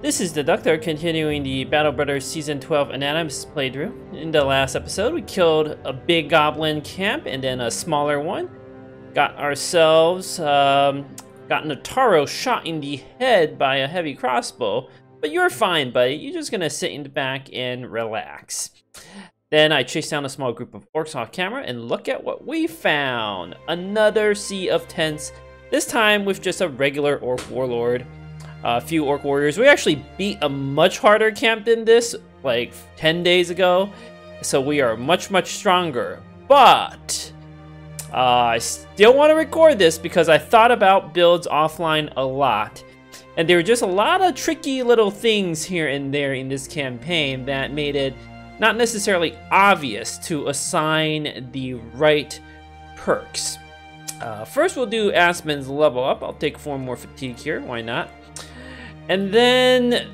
This is the Doctor continuing the Battle Brothers Season 12 Anonymous playthrough. In the last episode, we killed a big goblin camp and then a smaller one. Got ourselves, gotten a Taro shot in the head by a heavy crossbow. But you're fine, buddy. You're just gonna sit in the back and relax. Then I chased down a small group of orcs off camera and look at what we found. Another sea of tents, this time with just a regular orc warlord. A few orc warriors. We actually beat a much harder camp than this, like 10 days ago. So we are much, much stronger. But I still want to record this because I thought about builds offline a lot. And there were just a lot of tricky little things here and there in this campaign that made it not necessarily obvious to assign the right perks. First we'll do Aspen's level up. I'll take 4 more fatigue here, why not? And then,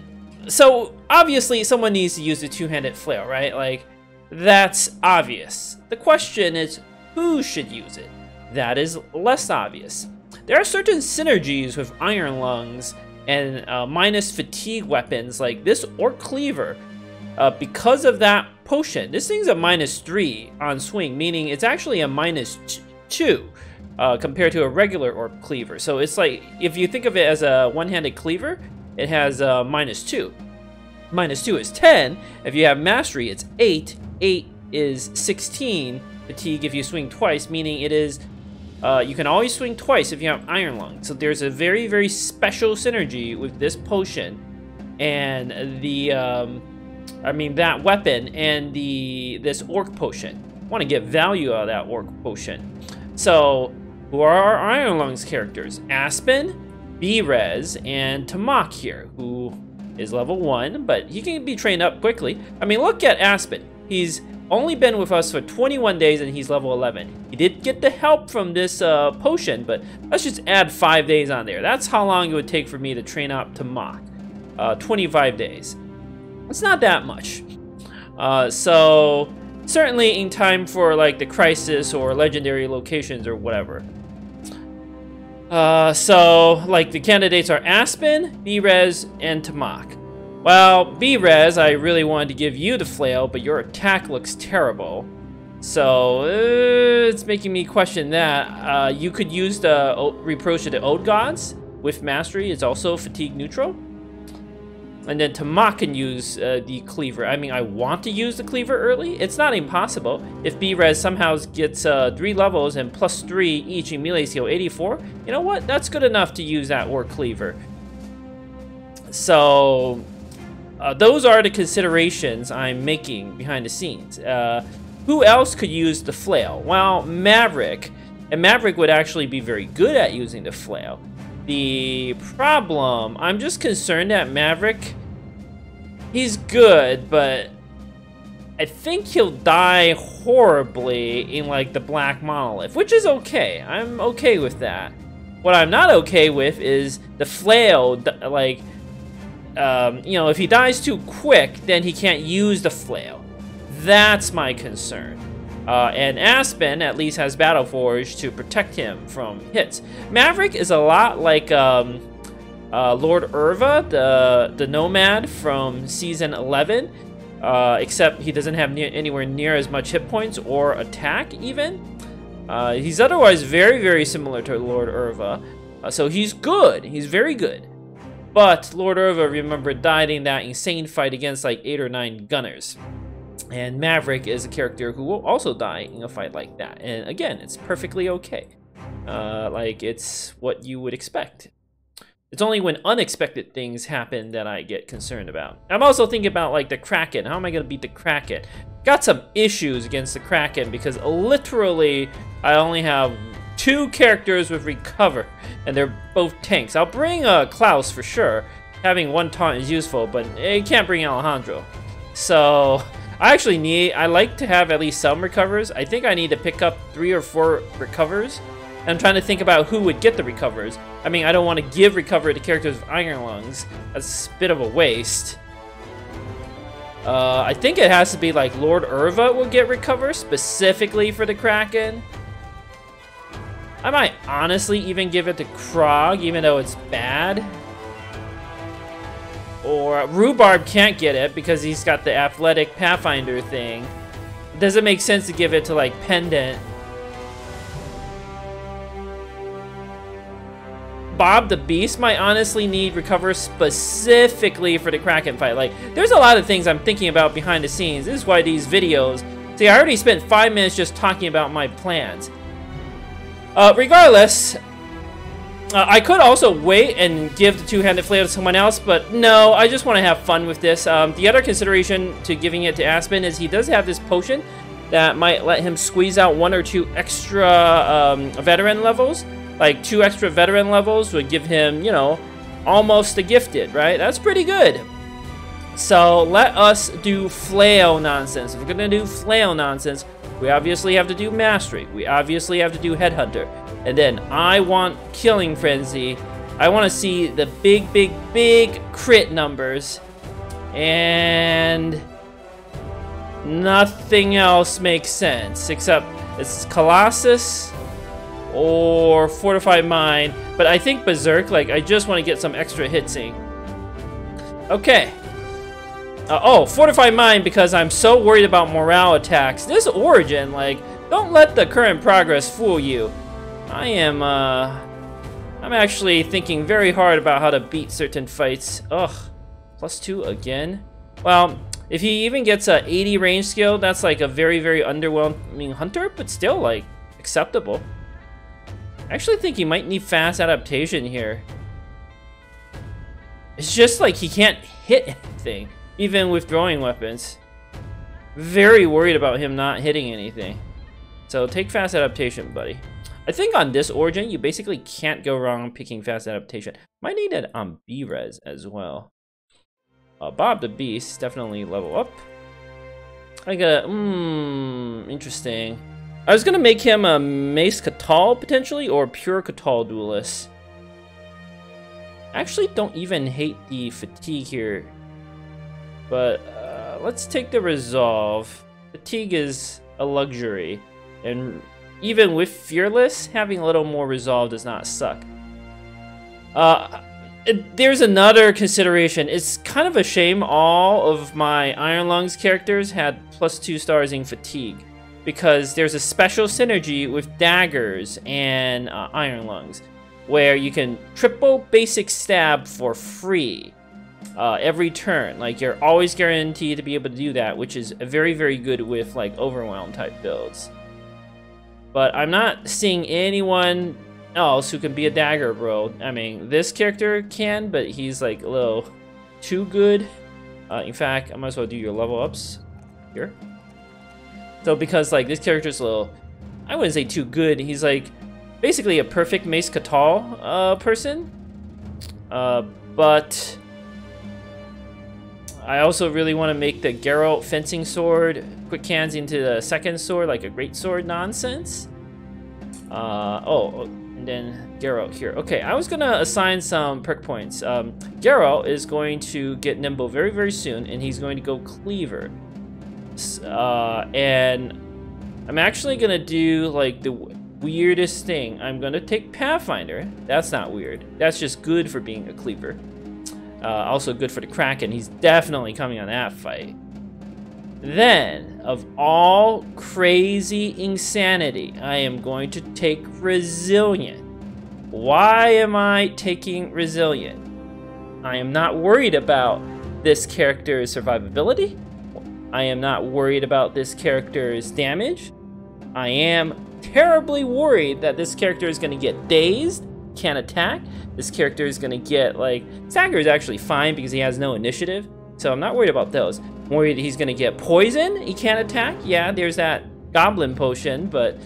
so obviously someone needs to use the two-handed flail, right? Like, that's obvious. The question is, who should use it? That is less obvious. There are certain synergies with Iron Lungs and minus fatigue weapons, like this Orc Cleaver. Because of that potion, this thing's a -3 on swing, meaning it's actually a -2 compared to a regular Orc Cleaver. So it's like, if you think of it as a one-handed cleaver, it has -2. -2 is 10. If you have mastery, it's 8. 8 is 16. Fatigue if you swing twice, meaning it is you can always swing twice if you have Iron Lung. So there's a very, very special synergy with this potion and the that weapon and this Orc potion. I want to get value out of that Orc potion. So who are our Iron Lungs characters? Aspen, B-Rez, and Tamak here, who is level 1, but he can be trained up quickly. I mean, look at Aspen. He's only been with us for 21 days and he's level 11. He did get the help from this potion, but let's just add 5 days on there. That's how long it would take for me to train up Tamak. 25 days. It's not that much. So certainly in time for like the crisis or legendary locations or whatever. So like the candidates are Aspen, B-Rez, and Tamak. Well, B-Rez, I really wanted to give you the flail, but your attack looks terrible. So it's making me question that. You could use the Reproach of the Old Gods with mastery. It's also fatigue neutral. And then Tamak can use the cleaver. I mean, I want to use the cleaver early. It's not impossible. If B-Rez somehow gets 3 levels and +3 each in melee skill 84, you know what? That's good enough to use that Orc Cleaver. So those are the considerations I'm making behind the scenes. Who else could use the flail? Well, Maverick. And Maverick would actually be very good at using the flail. The problem, I'm just concerned that Maverick, he's good, but I think he'll die horribly in like the Black Monolith, which is okay. I'm okay with that. What I'm not okay with is the flail, like, you know, if he dies too quick, then he can't use the flail. That's my concern. And Aspen at least has Battle Forge to protect him from hits. Maverick is a lot like Lord Urva, the Nomad from Season 11, except he doesn't have anywhere near as much hit points or attack even. He's otherwise very, very similar to Lord Urva, so he's good. He's very good. But Lord Urva, remember, died in that insane fight against like 8 or 9 gunners. And Maverick is a character who will also die in a fight like that. And again, it's perfectly okay. Like, it's what you would expect. It's only when unexpected things happen that I get concerned about. I'm also thinking about, like, the Kraken. How am I going to beat the Kraken? Got some issues against the Kraken because literally I only have 2 characters with Recover. And they're both tanks. I'll bring Klaus for sure. Having 1 taunt is useful, but you can't bring Alejandro. So I like to have at least some recovers. I think I need to pick up 3 or 4 recovers. I'm trying to think about who would get the recovers. I mean, I don't want to give recover to characters with Iron Lungs. That's a bit of a waste. I think it has to be like Lord Urva will get recover specifically for the Kraken. I might honestly even give it to Krog, even though it's bad. Or Rhubarb can't get it because he's got the athletic Pathfinder thing. It doesn't make sense to give it to, like, Pendant. Bob the Beast might honestly need Recover specifically for the Kraken fight. Like, there's a lot of things I'm thinking about behind the scenes. This is why these videos... See, I already spent 5 minutes just talking about my plans. Regardless... I could also wait and give the two-handed flail to someone else, but no, I just want to have fun with this. The other consideration to giving it to Aspen is he does have this potion that might let him squeeze out 1 or 2 extra veteran levels. Like 2 extra veteran levels would give him, you know, almost a gifted, right? That's pretty good. So let us do flail nonsense. If we're gonna do flail nonsense, we obviously have to do mastery. We obviously have to do headhunter. And then I want killing frenzy. I want to see the big, big, big crit numbers. And nothing else makes sense except it's Colossus or Fortified Mind. But I think Berserk, like, I just want to get some extra hitsing. Okay. Oh, Fortified Mind because I'm so worried about morale attacks. This Origin, like, don't let the current progress fool you. I'm actually thinking very hard about how to beat certain fights. Ugh, +2 again? Well, if he even gets a 80 range skill, that's like a very, very underwhelming hunter, but still, like, acceptable. I actually think he might need fast adaptation here. It's just like he can't hit anything, even with throwing weapons. Very worried about him not hitting anything. So take fast adaptation, buddy. I think on this Origin, you basically can't go wrong picking fast adaptation. Might need it on B-Res as well. Bob the Beast, definitely level up. I got, interesting. I was gonna make him a Mace Catal, potentially, or Pure Catal duelist. I actually don't even hate the fatigue here. But, let's take the resolve. Fatigue is a luxury, and even with Fearless, having a little more resolve does not suck. There's another consideration. It's kind of a shame all of my Iron Lungs characters had +2 stars in fatigue, because there's a special synergy with daggers and Iron Lungs, where you can triple basic stab for free every turn. Like, you're always guaranteed to be able to do that, which is very, very good with, like, Overwhelm type builds. But I'm not seeing anyone else who can be a dagger bro. I mean, this character can, but he's like a little too good. In fact, I might as well do your level ups here. So because, like, this character's a little, I wouldn't say too good. He's like basically a perfect Mace Catal person. But I also really want to make the Geralt fencing sword quick hands into the second sword, like a great sword nonsense. And then Geralt here. Okay, I was gonna assign some perk points. Geralt is going to get nimble very, very soon, and he's going to go cleaver. And I'm actually gonna do like the weirdest thing. I'm gonna take Pathfinder. That's not weird. That's just good for being a cleaver. Also good for the Kraken. He's definitely coming on that fight. Then, of all crazy insanity, I am going to take Resilient. Why am I taking Resilient? I am not worried about this character's survivability. I am not worried about this character's damage. I am terribly worried that this character is going to get dazed, can't attack. This character is going to get, like, Stagger is actually fine because he has no initiative. So I'm not worried about those. I'm worried he's going to get poison. He can't attack. Yeah, there's that goblin potion, but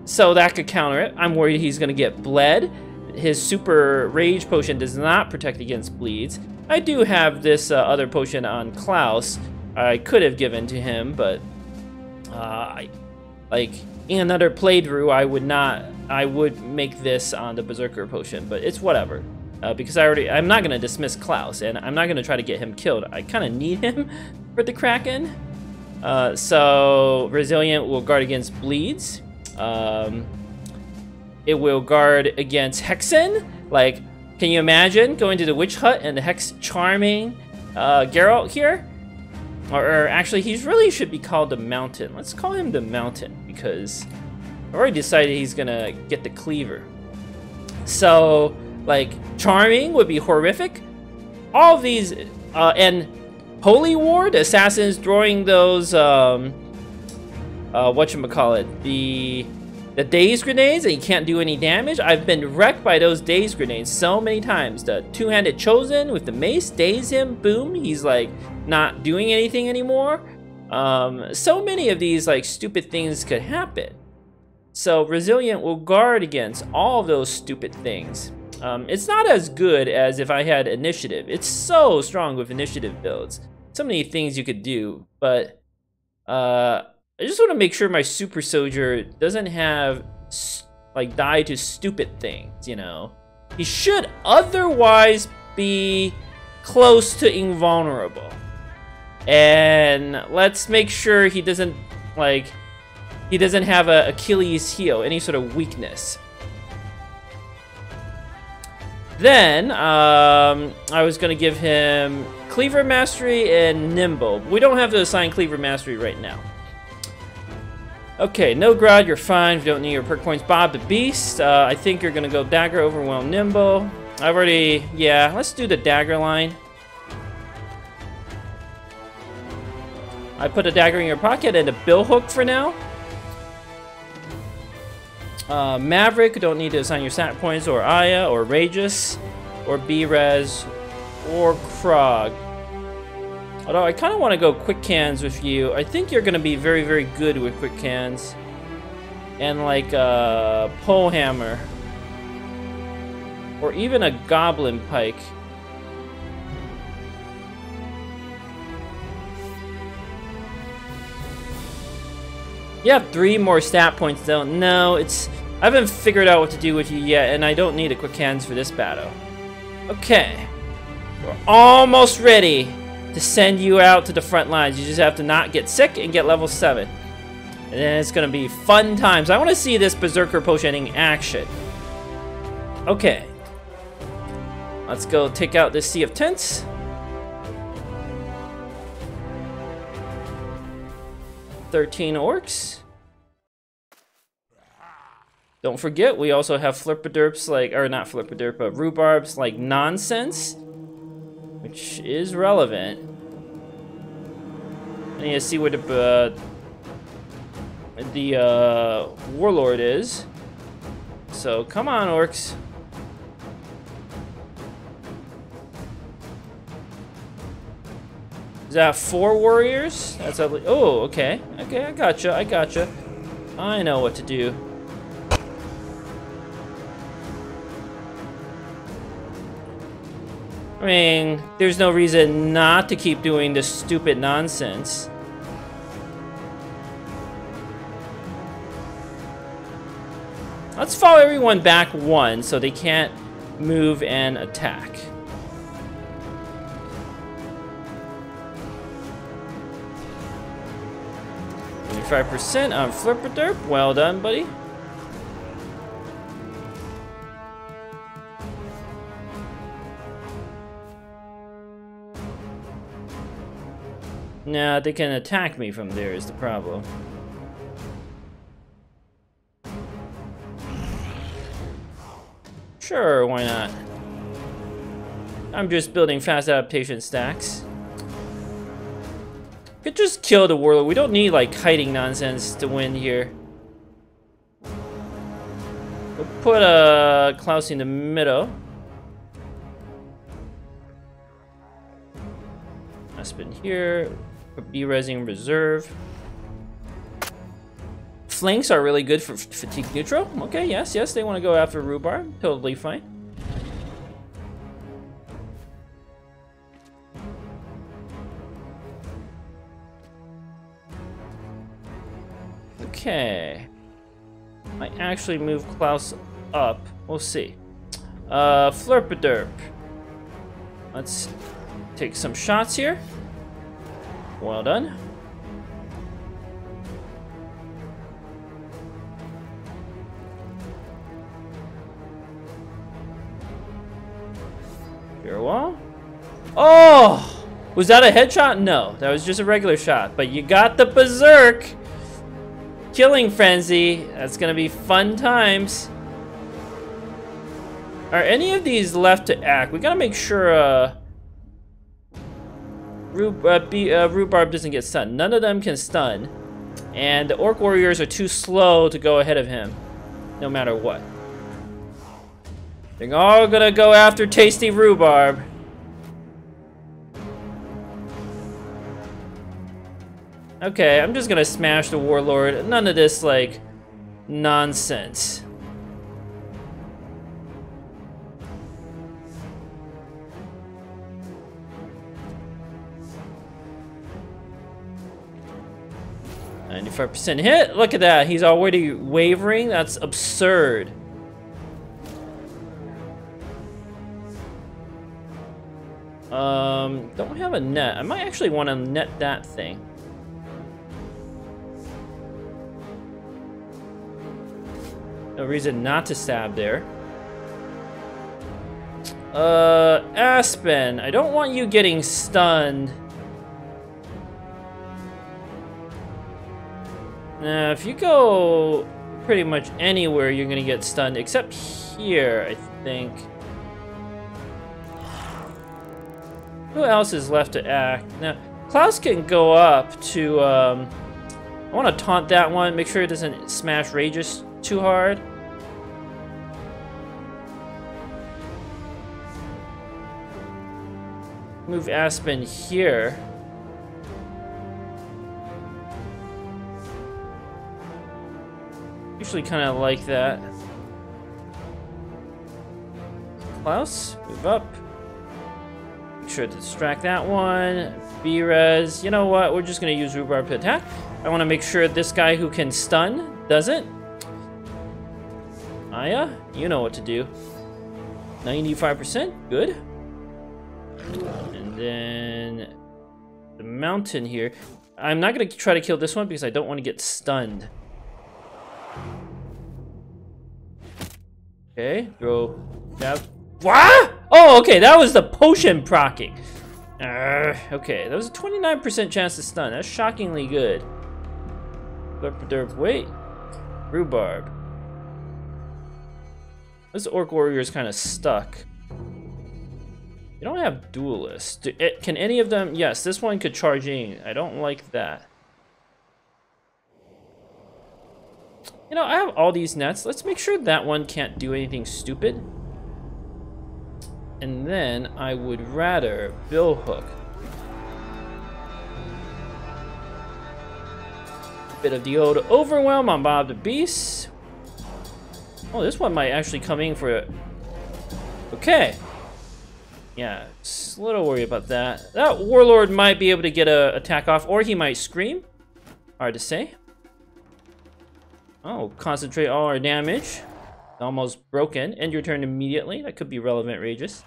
so that could counter it. I'm worried he's going to get bled. His super rage potion does not protect against bleeds. I do have this other potion on Klaus. I could have given to him, but like in another playthrough, I would make this on the Berserker potion, but it's whatever. Because I'm not gonna dismiss Klaus, and I'm not gonna try to get him killed. I kind of need him for the Kraken. So Resilient will guard against bleeds. It will guard against Hexen. Like, Can you imagine going to the witch hut and the hex charming Geralt here? Or actually, he really should be called the Mountain. Let's call him the Mountain because I've already decided he's gonna get the cleaver. So, like, charming would be horrific. All of these, and Holy War, the assassins throwing those, whatchamacallit, the daze grenades and you can't do any damage. I've been wrecked by those daze grenades so many times. The two-handed chosen with the mace, daze him, boom, he's like not doing anything anymore. So many of these like stupid things could happen. So Resilient will guard against all of those stupid things. It's not as good as if I had initiative. It's so strong with initiative builds. So many things you could do, but I just want to make sure my super soldier doesn't have like die to stupid things, you know. He should otherwise be close to invulnerable. And let's make sure he doesn't have a Achilles heel, any sort of weakness. Then I was gonna give him Cleaver Mastery and Nimble. We don't have to assign Cleaver Mastery right now. Okay, no Grod, you're fine. If you don't need your perk points. Bob the Beast. I think you're gonna go Dagger, Overwhelm, Nimble. I've already, yeah, let's do the Dagger line. I put a dagger in your pocket and a bill hook for now. Maverick, don't need to assign your stat points, or Aya, or Rageous, or B-Res, or Krog. Although I kind of want to go quick cans with you. I think you're going to be very, very good with quick cans. And like a pole hammer. Or even a goblin pike. You have 3 more stat points though. No, I haven't figured out what to do with you yet, and I don't need a quick hands for this battle. Okay. We're almost ready to send you out to the front lines. You just have to not get sick and get level 7. And then it's gonna be fun times. I wanna see this Berserker Potion in action. Okay. Let's go take out this Sea of Tents. "13 orcs. Don't forget, we also have flipperderps like, or not flipperderp, but rhubarbs like nonsense, which is relevant. I need to see where the warlord is. So come on, orcs. Is that 4 warriors? That's ugly. Oh, okay. Okay, I gotcha. I gotcha. I know what to do. I mean, there's no reason not to keep doing this stupid nonsense. Let's follow everyone back 1 so they can't move and attack. 25% on Flipperderp. Well done, buddy. Nah, they can attack me from there is the problem. Sure, why not? I'm just building fast adaptation stacks. Could just kill the warlord. We don't need like kiting nonsense to win here. We'll put Klaus in the middle. Aspen here. B-resing reserve. Flanks are really good for fatigue neutral. Okay, yes, yes, they want to go after rhubarb. Totally fine. Okay. Might actually move Klaus up. We'll see. Flurpaderp. Let's take some shots here. Well done. Spear wall. Oh! Was that a headshot? No, that was just a regular shot. But you got the Berserk killing frenzy. That's gonna be fun times. Are any of these left to act? We gotta make sure Rhubarb doesn't get stunned. None of them can stun. And the Orc Warriors are too slow to go ahead of him, no matter what. They're all gonna go after Tasty Rhubarb. Okay, I'm just gonna smash the Warlord. None of this, like, nonsense. %. Hit. Look at that. He's already wavering. That's absurd. Don't have a net. I might actually want to net that thing. No reason not to stab there. Aspen, I don't want you getting stunned. Now, if you go pretty much anywhere, you're gonna get stunned, except here, I think. Who else is left to act? Now, Klaus can go up to, I want to taunt that one, make sure it doesn't smash Rages too hard. Move Aspen here. Usually kind of like that. Klaus, move up. Make sure to distract that one. B-res. You know what? We're just going to use Rhubarb to attack. I want to make sure this guy who can stun doesn't. Aya, you know what to do. 95%. Good. And then the mountain here. I'm not going to try to kill this one because I don't want to get stunned. Okay, throw that. What? Oh, okay, that was the potion proccing. Okay, that was a 29% chance to stun. That's shockingly good. Wait. Rhubarb. This Orc Warrior is kind of stuck. You don't have duelists. Can any of them? Yes, this one could charge in. I don't like that. You know, I have all these nets. Let's make sure that one can't do anything stupid. And then I would rather Billhook. Bit of the old overwhelm on Bob the Beast. Oh, this one might actually come in for it. Okay. Yeah, just a little worried about that. That Warlord might be able to get a attack off, or he might scream. Hard to say. Oh, concentrate all our damage. Almost broken. End your turn immediately. That could be relevant, Rages.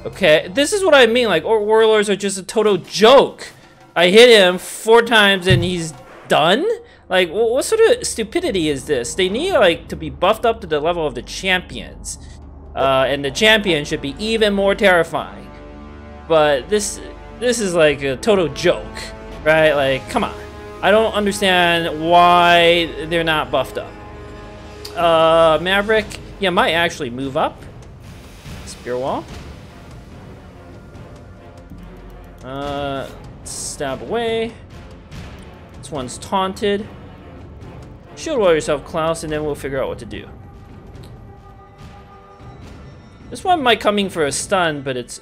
Okay, this is what I mean. Like, Warlords are just a total joke. I hit him 4 times and he's done? Like, what sort of stupidity is this? They need, like, to be buffed up to the level of the champions. And the champion should be even more terrifying. But this is like a total joke, right? Like, come on. I don't understand why they're not buffed up. Maverick, yeah, might actually move up. Spear wall. Stab away. This one's taunted. Shield wall yourself, Klaus, and then we'll figure out what to do. This one might come in for a stun, but it's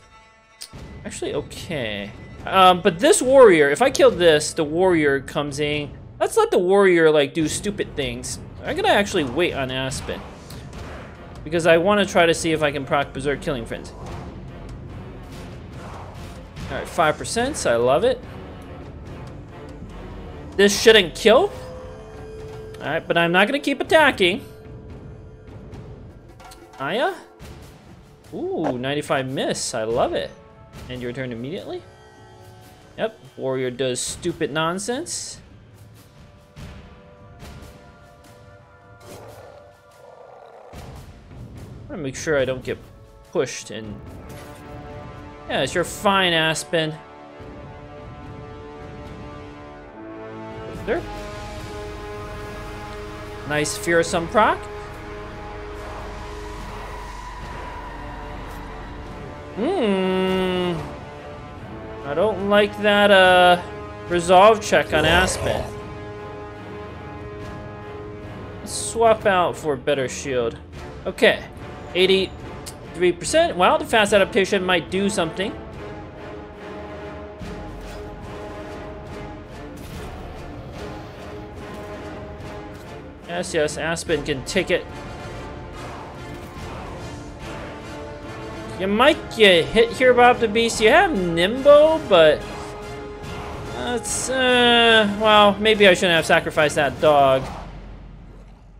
actually okay. But this warrior, if I kill this, the warrior comes in. Let's let the warrior, like, do stupid things. I'm gonna actually wait on Aspen, because I want to try to see if I can proc Berserk Killing Frenzy. Alright, 5%, I love it. This shouldn't kill. Alright, but I'm not gonna keep attacking. Aya? Ooh, 95 miss, I love it. And your turn immediately. Yep, warrior does stupid nonsense. I'm gonna make sure I don't get pushed and... Yes, you're fine, Aspen. There. Nice fearsome proc. I don't like that resolve check on Aspen. Let's swap out for a better shield. Okay, 83%. Well, the fast adaptation might do something. Yes, yes, Aspen can take it. You might get hit here, Bob the Beast. You have Nimbo, but that's well, maybe I shouldn't have sacrificed that dog.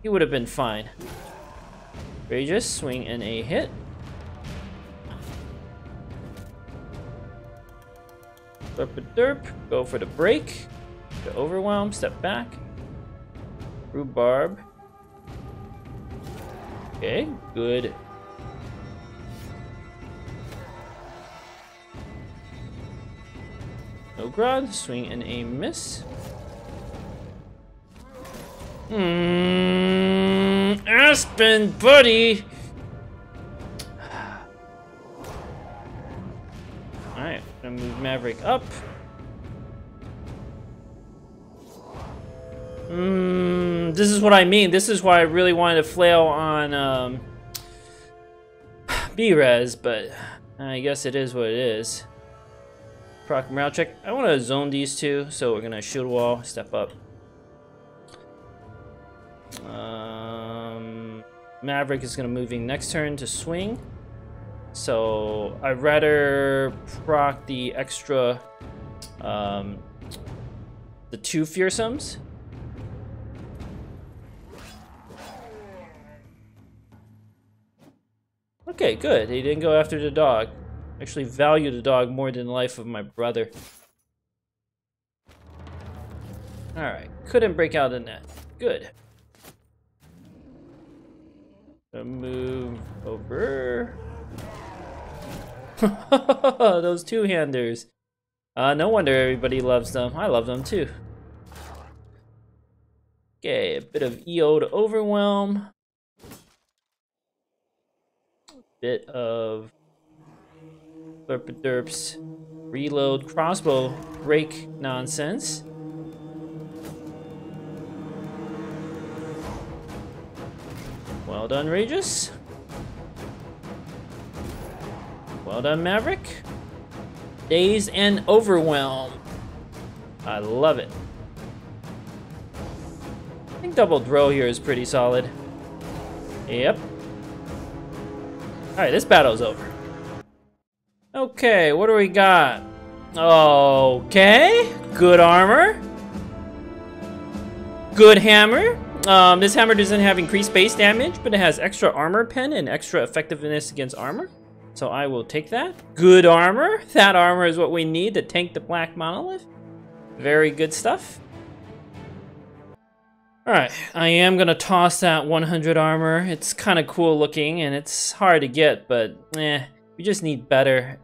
He would have been fine. Rageous, swing and a hit. Derp, go for the break. The overwhelm, step back. Rhubarb. Okay, good. Ogrod, swing and a miss. Aspen, buddy! Alright, gonna move Maverick up. This is what I mean. This is why I really wanted to flail on B-Res, but I guess it is what it is. Proc morale check. I want to zone these two, so we're gonna shield wall, step up. Maverick is gonna moving next turn to swing. So I'd rather proc the extra, the 2 fearsomes. Okay, good. He didn't go after the dog. Actually value the dog more than the life of my brother. Alright, couldn't break out the net. Good. Move over. Those two-handers. No wonder everybody loves them. I love them too. Okay, a bit of EO to overwhelm. Bit of derps, reload, crossbow, break nonsense. Well done, Rageous. Well done, Maverick. Daze and overwhelm. I love it. I think double throw here is pretty solid. Yep. Alright, this battle's over. Okay, what do we got? Okay, good armor. Good hammer. This hammer doesn't have increased base damage, but it has extra armor pen and extra effectiveness against armor. So I will take that. Good armor. That armor is what we need to tank the Black Monolith. Very good stuff. Alright, I am gonna toss that 100 armor. It's kind of cool looking and it's hard to get, but we just need better.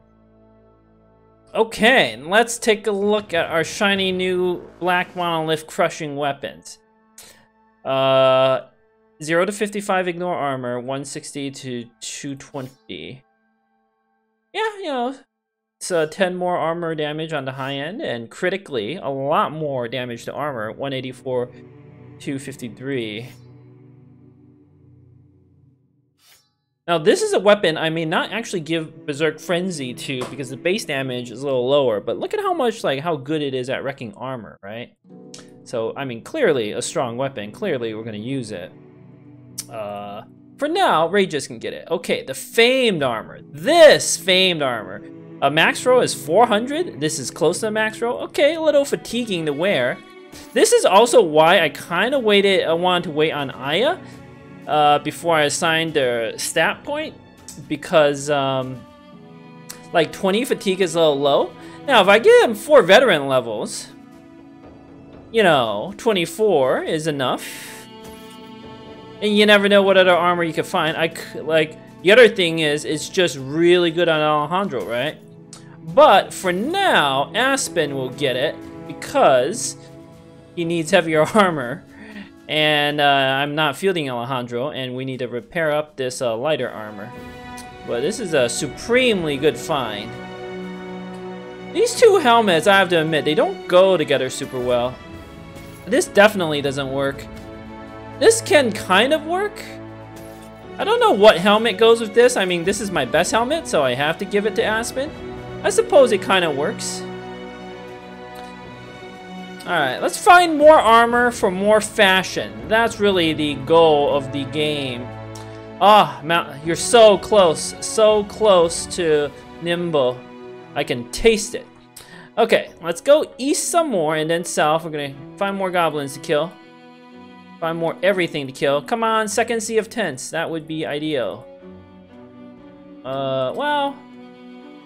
Okay, let's take a look at our shiny new Black Monolith crushing weapons. 0 to 55 ignore armor, 160 to 220. Yeah, you know, it's 10 more armor damage on the high end, and critically, a lot more damage to armor, 184, 253. Now this is a weapon I may not actually give Berserk Frenzy to because the base damage is a little lower, but look at how much, like, how good it is at wrecking armor, right? So, I mean, clearly a strong weapon. Clearly we're gonna use it. For now, Rageous can get it. Okay, the famed armor. This famed armor. A max row is 400. This is close to max row. Okay, a little fatiguing to wear. This is also why I kind of wanted to wait on Aya before I assigned their stat point, because like 20 fatigue is a little low. Now, if I give them 4 veteran levels, you know, 24 is enough. And you never know what other armor you can find. The other thing is, it's just really good on Alejandro, right? But for now, Aspen will get it because he needs heavier armor. And I'm not fielding Alejandro, and we need to repair up this lighter armor. But this is a supremely good find. These two helmets, I have to admit, they don't go together super well. This definitely doesn't work. This can kind of work. I don't know what helmet goes with this. I mean, this is my best helmet, so I have to give it to Aspen. I suppose it kind of works. Alright, let's find more armor for more fashion. That's really the goal of the game. Ah, you're so close to Nimbo. I can taste it. Okay, let's go east some more and then south. We're gonna find more goblins to kill. Find more everything to kill. Come on, second sea of tents. That would be ideal. Well,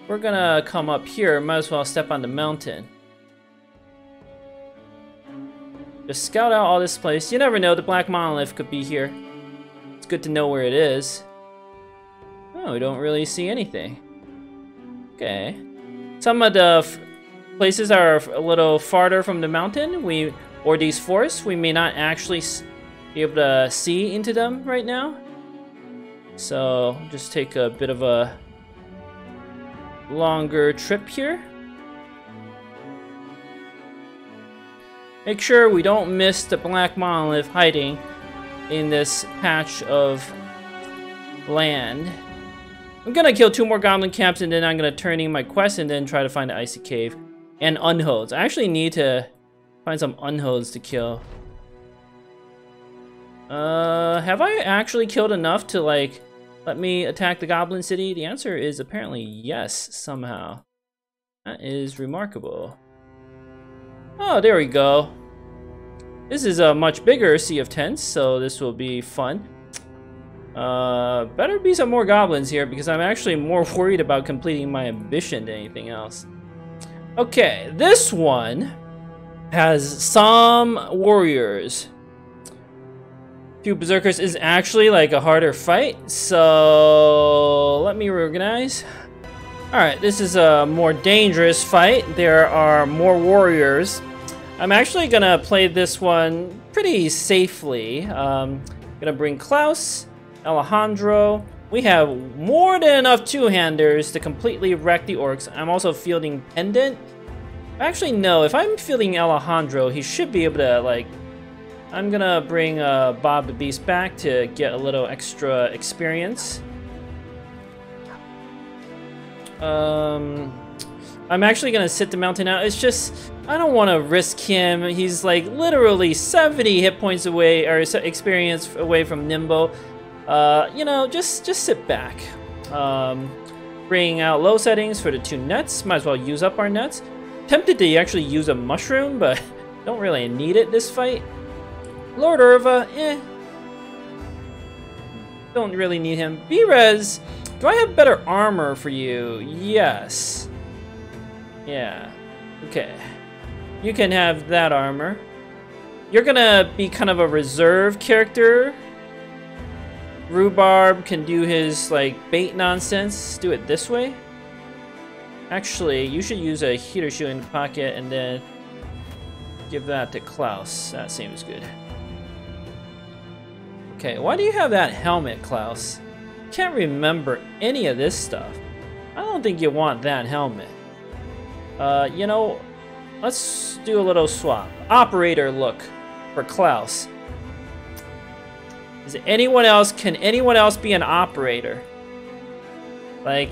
we're gonna come up here. Might as well step on the mountain. Just scout out all this place. You never know, the Black Monolith could be here. It's good to know where it is. Oh, we don't really see anything. Okay. Some of the places are a little farther from the mountain, or these forests. We may not actually be able to see into them right now. So, just take a bit of a longer trip here. Make sure we don't miss the Black Monolith hiding in this patch of land. I'm gonna kill 2 more goblin camps and then I'm gonna turn in my quest and then try to find the icy cave. And unhodes. I actually need to find some unhodes to kill. Have I actually killed enough to, like, let me attack the goblin city? The answer is apparently yes, somehow. That is remarkable. Oh, there we go. This is a much bigger Sea of Tents, so this will be fun. Better be some more goblins here because I'm actually more worried about completing my ambition than anything else. Okay, this one has some warriors. Few berserkers is actually like a harder fight, so let me reorganize. Alright, this is a more dangerous fight. There are more warriors. I'm actually gonna play this one pretty safely. Gonna bring Klaus, Alejandro. We have more than enough two-handers to completely wreck the orcs. I'm also fielding Pendant. Actually, no, if I'm fielding Alejandro, he should be able to, like... I'm gonna bring Bob the Beast back to get a little extra experience. I'm actually gonna sit the mountain out. It's just, I don't want to risk him. He's like literally 70 hit points away, or experience away from Nimbo. You know, just sit back. Bring out low settings for the 2 nets. Might as well use up our nets. Tempted to actually use a mushroom, but don't really need it this fight. Lord Urva, don't really need him. B-Rez, do I have better armor for you? Yes. Yeah. Okay. You can have that armor. You're gonna be kind of a reserve character. Rhubarb can do his, like, bait nonsense. Do it this way. Actually, you should use a heater shoe in the pocket and then give that to Klaus. That seems good. Okay, why do you have that helmet, Klaus? Can't remember any of this stuff. I don't think you want that helmet. You know, let's do a little swap. Operator look for Klaus. Is anyone else, can anyone else be an operator? Like,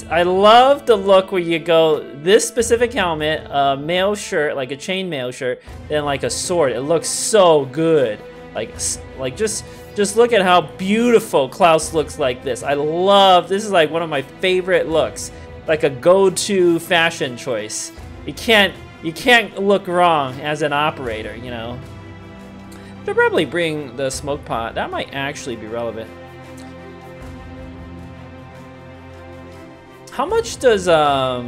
I love the look where you go, this specific helmet, mail shirt, like a chainmail shirt, then like a sword. It looks so good. Like just look at how beautiful Klaus looks like this. I love, this is like one of my favorite looks. Like a go-to fashion choice. You can't look wrong as an operator, you know. Should probably bring the smoke pot. That might actually be relevant. How much does I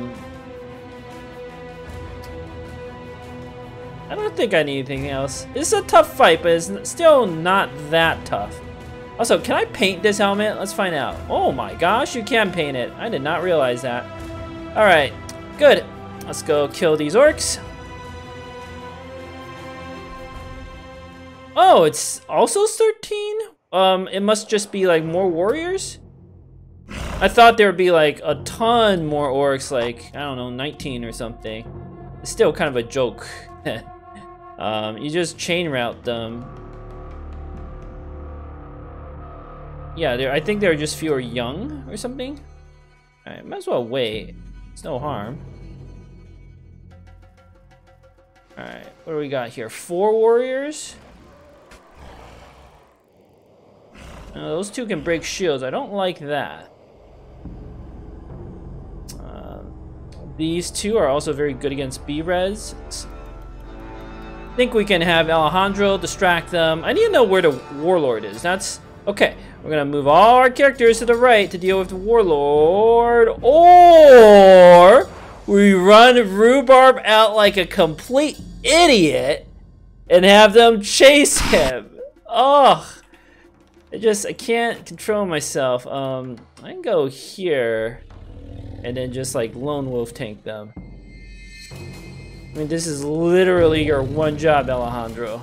don't think I need anything else. It's a tough fight, but it's still not that tough. Also, can I paint this helmet? Let's find out. Oh my gosh, you can paint it. I did not realize that. All right, good. Let's go kill these orcs. Oh, it's also 13? It must just be like more warriors? I thought there would be like a ton more orcs, like, I don't know, 19 or something. It's still kind of a joke. You just chain route them. Yeah, I think there are just fewer young or something. Alright, might as well wait. It's no harm. Alright, what do we got here? 4 warriors? Those 2 can break shields. I don't like that. These 2 are also very good against B-res. I think we can have Alejandro distract them. I need to know where the warlord is. That's okay. We're gonna move all our characters to the right to deal with the warlord, or we run Rhubarb out like a complete idiot and have them chase him. Ugh. I can't control myself. I can go here and then just like lone wolf tank them. I mean, this is literally your one job, Alejandro.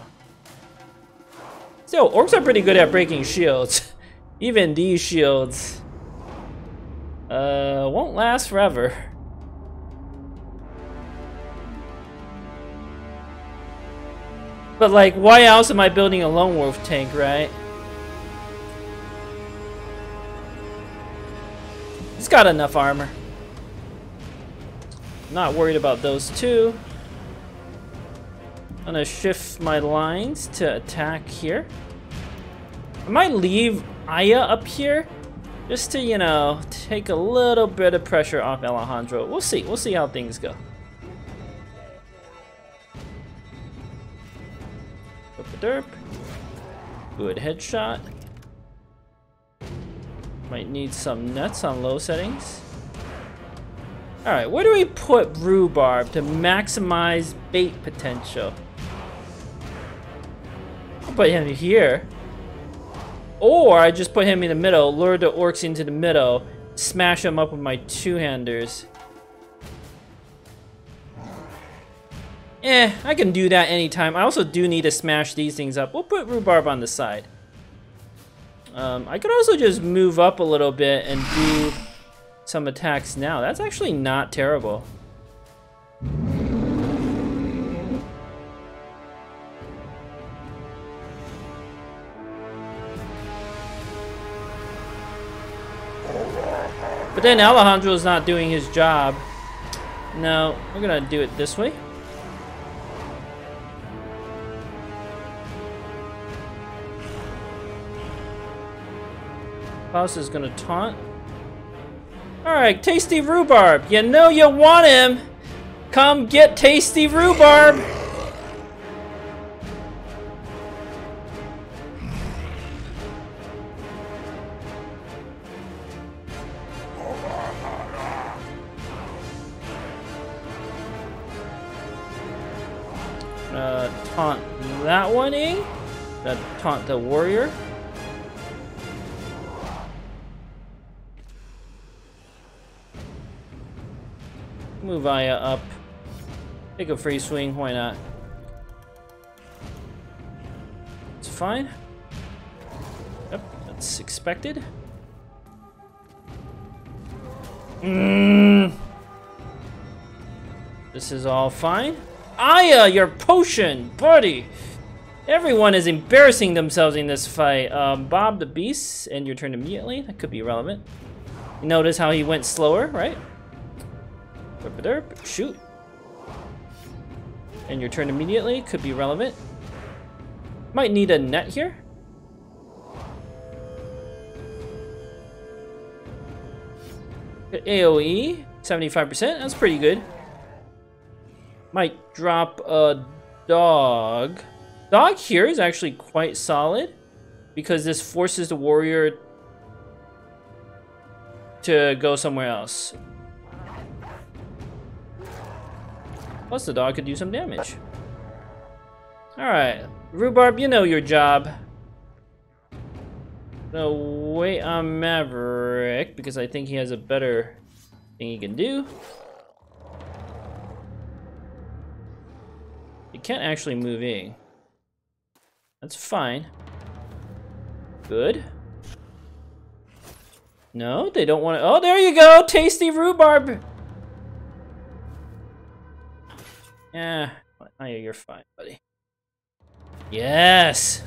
Still, orcs are pretty good at breaking shields. Even these shields won't last forever. But like, why else am I building a lone wolf tank, right? It's got enough armor. Not worried about those 2. I'm gonna shift my lines to attack here. I might leave Aya up here just to, you know, take a little bit of pressure off Alejandro. We'll see. We'll see how things go. Derp. Good headshot. Might need some nuts on low settings. Alright, where do we put Rhubarb to maximize bait potential? I'll put him here. Or I just put him in the middle, lure the orcs into the middle, smash them up with my 2-handers. I can do that anytime. I also do need to smash these things up. We'll put Rhubarb on the side. I could also just move up a little bit and do some attacks now. That's actually not terrible. But then Alejandro is not doing his job. No, we're gonna do it this way. Faust is gonna taunt. Alright, Tasty Rhubarb. You know you want him. Come get Tasty Rhubarb. Taunt that one, eh? Taunt the warrior. Move Aya up. Take a free swing, why not? It's fine. Yep, that's expected. This is all fine. Aya, your potion, buddy! Everyone is embarrassing themselves in this fight. Bob the Beast, and your turn immediately. That could be relevant. You notice how he went slower, right? Shoot. And your turn immediately. Could be relevant. Might need a net here. AoE, 75%. That's pretty good. Might drop a dog. Dog here is actually quite solid because this forces the warrior to go somewhere else. Plus the dog could do some damage. Alright, Rhubarb, you know your job. No, wait on Maverick because I think he has a better thing he can do. You can't actually move in. That's fine. Good. No, they don't want to. Oh, there you go! Tasty rhubarb! Yeah. Oh, yeah, you're fine, buddy. Yes!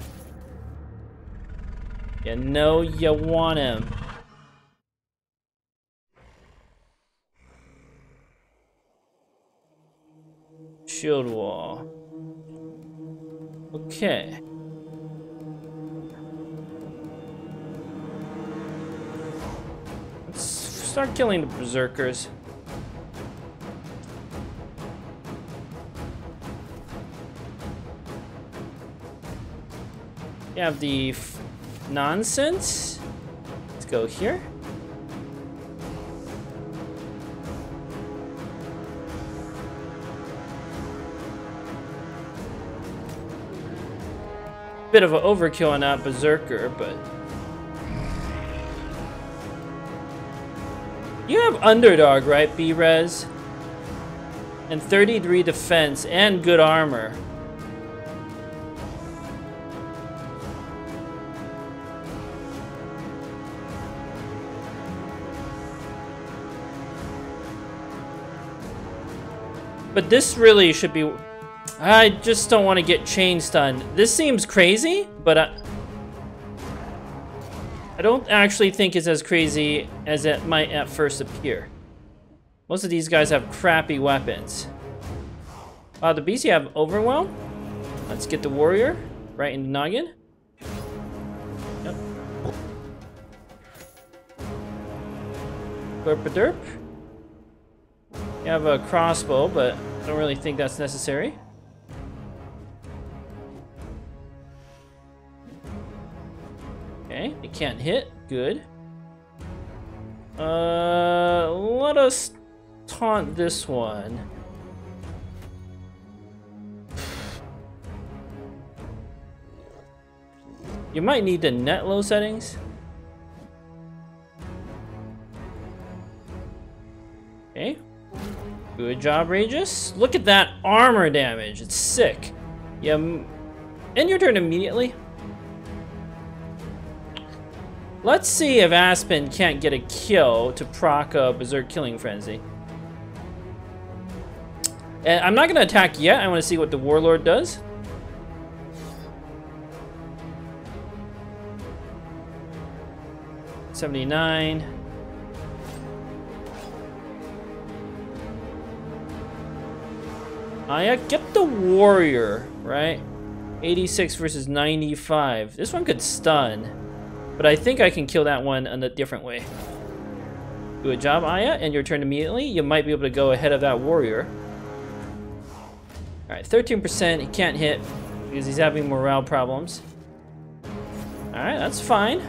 You know you want him. Shield wall. Okay. Let's start killing the berserkers. You have the nonsense. Let's go here. Bit of an overkill on that berserker, but you have underdog, right, B-Res? And 33 defense and good armor. But this really should be... I just don't want to get chain stunned. This seems crazy, but I don't actually think it's as crazy as it might at first appear. Most of these guys have crappy weapons. The beast, you have Overwhelm. Let's get the warrior right in the noggin. Yep. Derp-a-derp. You have a crossbow, but I don't really think that's necessary. Okay, it can't hit. Good. Let us taunt this one. You might need the net low settings. Okay. Good job, Regis. Look at that armor damage. It's sick. Yeah. End your turn immediately. Let's see if Aspen can't get a kill to proc a Berserk Killing Frenzy. And I'm not going to attack yet. I want to see what the Warlord does. $79. Yeah, get the Warrior, right? 86 versus 95. This one could stun. But I think I can kill that one in a different way. Good job, Aya, and your turn immediately. You might be able to go ahead of that warrior. Alright, 13%. He can't hit because he's having morale problems. Alright, that's fine.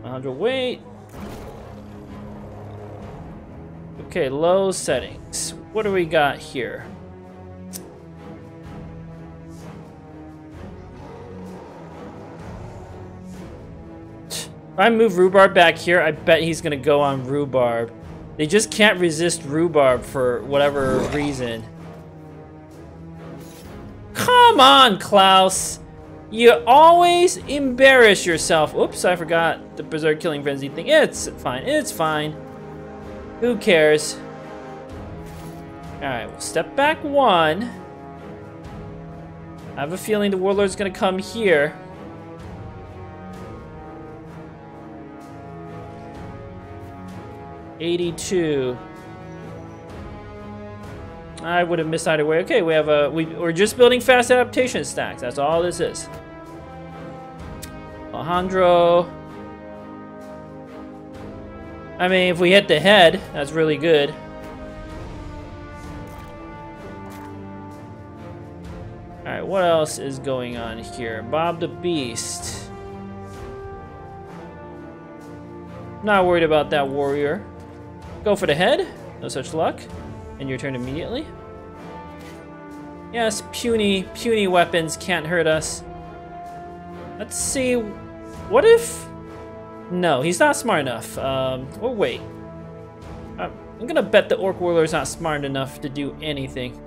100 weight. Okay, low settings. What do we got here? If I move Rhubarb back here, I bet he's gonna go on Rhubarb. They just can't resist Rhubarb for whatever reason. Come on, Klaus! You always embarrass yourself. Oops, I forgot the Berserk Killing Frenzy thing. It's fine, it's fine. Who cares? Alright, we'll step back one. I have a feeling the Warlord's gonna come here. $82. I would have missed either way. Okay, we have a we're just building fast adaptation stacks. That's all this is. Alejandro. I mean, if we hit the head, that's really good. Alright, what else is going on here? Bob the Beast. Not worried about that warrior. Go for the head. No such luck. And your turn immediately. Yes, puny weapons can't hurt us. Let's see. What if... No, he's not smart enough. Oh, wait. I'm gonna bet the Orc Warlord's not smart enough to do anything.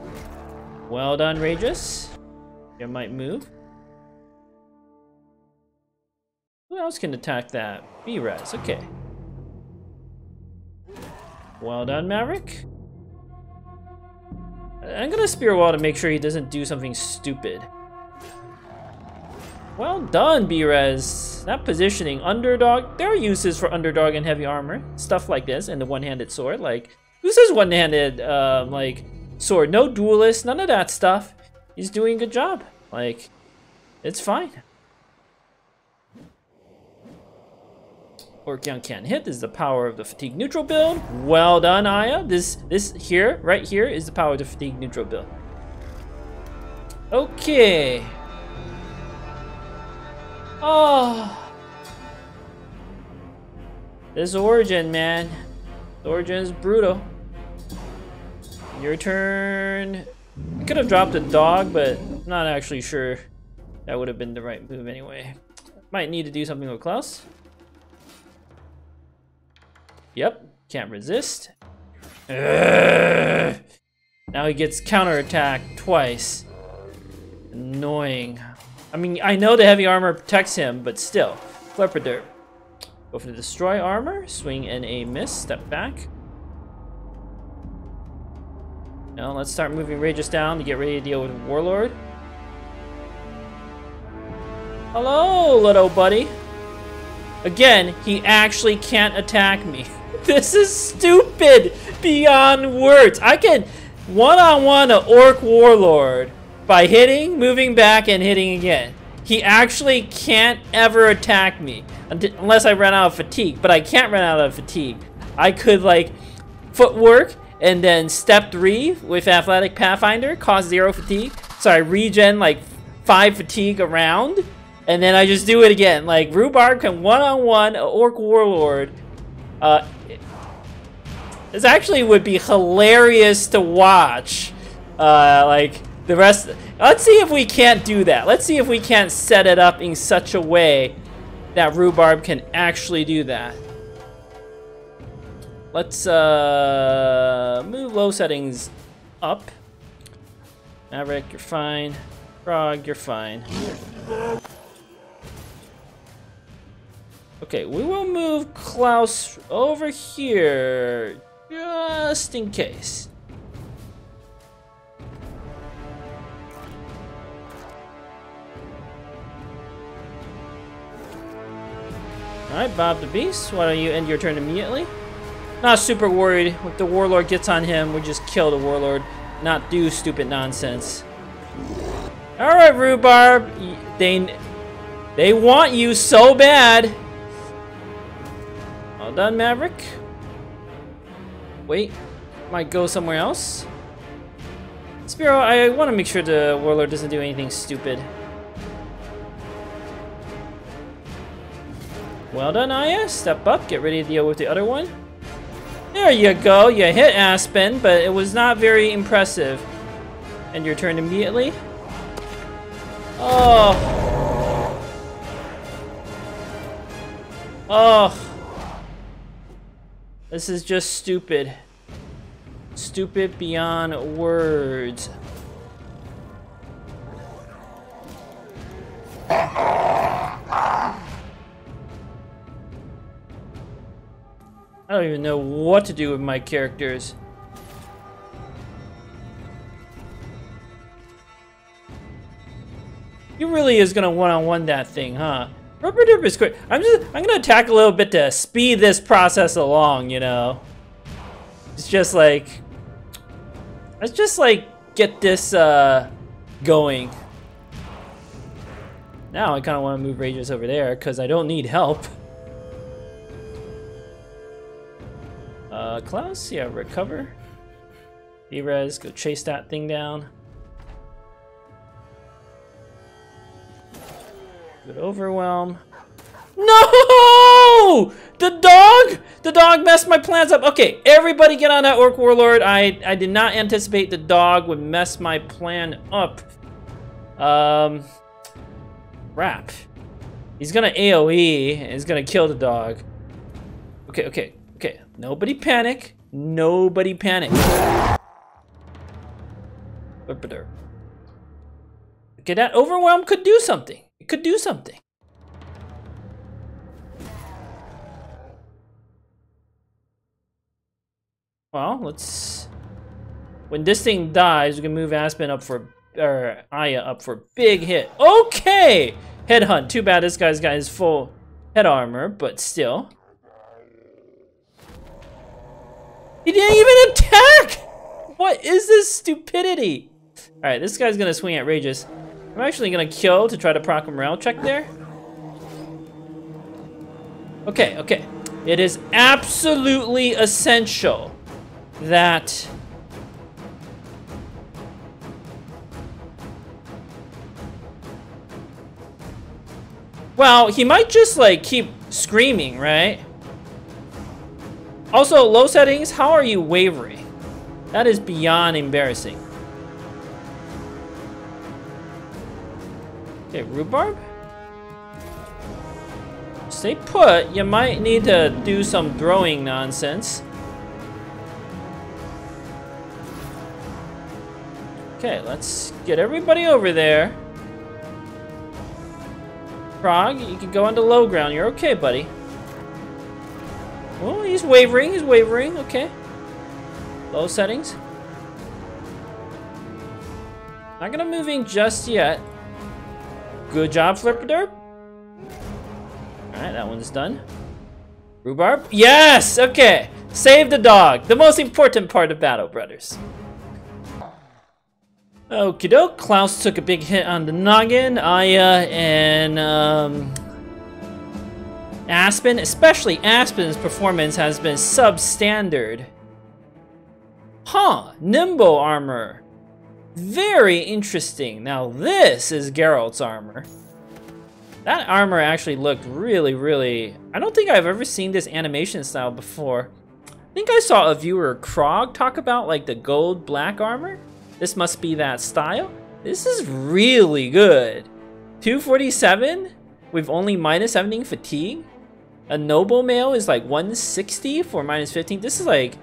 Well done, Ragus. You might move. Who else can attack that? B-Res, okay. Well done, Maverick. I'm gonna Spear Wall to make sure he doesn't do something stupid. Well done, B-Res. That positioning, underdog. There are uses for underdog and heavy armor. Stuff like this, and the one-handed sword. Like, who says one-handed, like, sword? No duelist, none of that stuff. He's doing a good job. Like, it's fine. Orcion can't hit. This is the power of the fatigue neutral build. Well done, Aya. This here, right here, is the power of the fatigue neutral build. Okay. Oh. This Origin, man. The Origin is brutal. Your turn. I could have dropped a dog, but I'm not actually sure that would have been the right move anyway. Might need to do something with Klaus. Yep, can't resist. Ugh. Now he gets counterattacked twice. Annoying. I mean, I know the heavy armor protects him, but still. Flipperder. Go for the destroy armor. Swing and a miss. Step back. Now let's start moving Ragus down to get ready to deal with Warlord. Hello, little buddy. Again, he actually can't attack me. This is stupid beyond words. I can one-on-one an Orc Warlord by hitting, moving back, and hitting again. He actually can't ever attack me unless I run out of fatigue, but I can't run out of fatigue. I could, like, footwork and then step 3 with Athletic Pathfinder, cost 0 fatigue, so I regen like 5 fatigue around, and then I just do it again. Like, Rhubarb can one-on-one an Orc Warlord. This actually would be hilarious to watch. Like, the rest... Let's see if we can't do that. Let's see if we can't set it up in such a way that Rhubarb can actually do that. Let's move low settings up. Maverick, you're fine. Frog, you're fine. Okay, we will move Klaus over here just in case. Alright, Bob the Beast, why don't you end your turn immediately? Not super worried. If the Warlord gets on him, we just kill the Warlord, not do stupid nonsense. Alright, Rhubarb, they want you so bad. Well done, Maverick. Wait, might go somewhere else. Spiro, I want to make sure the Warlord doesn't do anything stupid. Well done, Aya. Step up, get ready to deal with the other one. There you go, you hit Aspen, but it was not very impressive. And your turn immediately. Oh. Oh. This is just stupid. Stupid beyond words. I don't even know what to do with my characters. He really is gonna one-on-one that thing, huh? Rubber Derp is quick. I'm gonna attack a little bit to speed this process along, you know. It's just like, let's just like get this going. Now I kind of want to move Rages over there because I don't need help. Klaus, yeah, recover. D-Res, go chase that thing down. Good overwhelm. No! The dog dog messed my plans up. Okay, everybody get on that Orc Warlord. I did not anticipate the dog would mess my plan up. Crap. He's gonna AoE and he's gonna kill the dog. Okay. Nobody panic. Nobody panic. Okay, that overwhelm could do something. It could do something. Well, let's... When this thing dies, we can move Aspen up for... Or Aya up for a big hit. Okay! Headhunt. Too bad this guy's got his full head armor, but still. He didn't even attack! What is this stupidity? Alright, this guy's gonna swing at Rages. I'm actually gonna kill to try to proc a morale check there. Okay. It is absolutely essential that... Well, he might just like keep screaming, right? Also, low settings, how are you wavering? That is beyond embarrassing. Okay, rhubarb? Stay put. You might need to do some throwing nonsense. Okay, let's get everybody over there. Frog, you can go onto low ground. You're okay, buddy. Oh, he's wavering. Okay. Low settings. Not gonna move in just yet. Good job, Flipperderp. Alright, that one's done. Rhubarb? Yes! Okay. Save the dog. The most important part of Battle Brothers. Okie doke. Klaus took a big hit on the noggin. Aya and Aspen, especially Aspen's performance has been substandard. Huh, Nimbo armor. Very interesting. Now this is Geralt's armor. That armor actually looked really... I don't think I've ever seen this animation style before. I think I saw a viewer, Krog, talk about like the gold black armor. This must be that style. This is really good. 247 with only minus 17 fatigue. A noble male is like 160 for minus 15. This is like,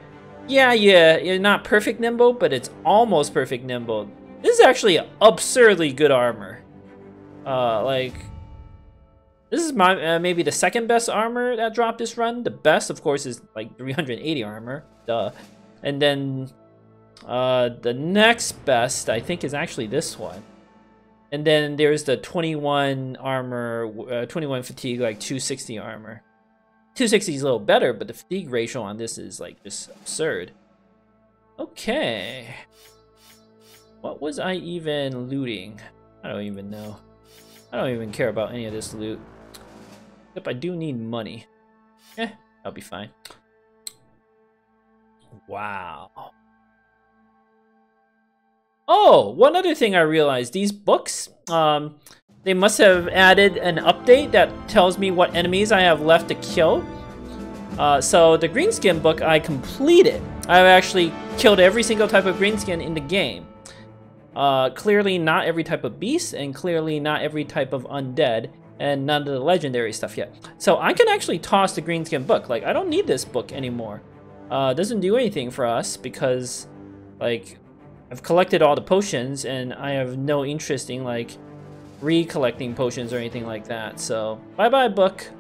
yeah, you're not perfect nimble, but it's almost perfect nimble. This is actually absurdly good armor. Like, this is my maybe the second best armor that dropped this run. The best, of course, is like 380 armor. Duh. And then the next best, I think, is actually this one. And then there's the 21 armor, 21 fatigue, like 260 armor. 260 is a little better, but the fatigue ratio on this is like just absurd. Okay. What was I even looting? I don't even know. I don't even care about any of this loot. Except I do need money. I'll be fine. Wow. Oh, one other thing I realized. These books, they must have added an update that tells me what enemies I have left to kill. So the greenskin book I completed. I've actually killed every single type of greenskin in the game. Clearly not every type of beast, and clearly not every type of undead, and none of the legendary stuff yet. So I can actually toss the greenskin book. Like, I don't need this book anymore. It doesn't do anything for us because, like, I've collected all the potions, and I have no interest in, like, recollecting potions or anything like that. So, bye-bye, book.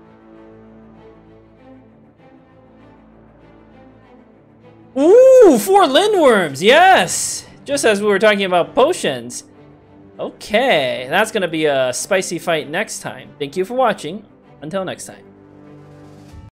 Ooh, 4 lindworms, yes! Just as we were talking about potions. Okay, that's gonna be a spicy fight next time. Thank you for watching. Until next time.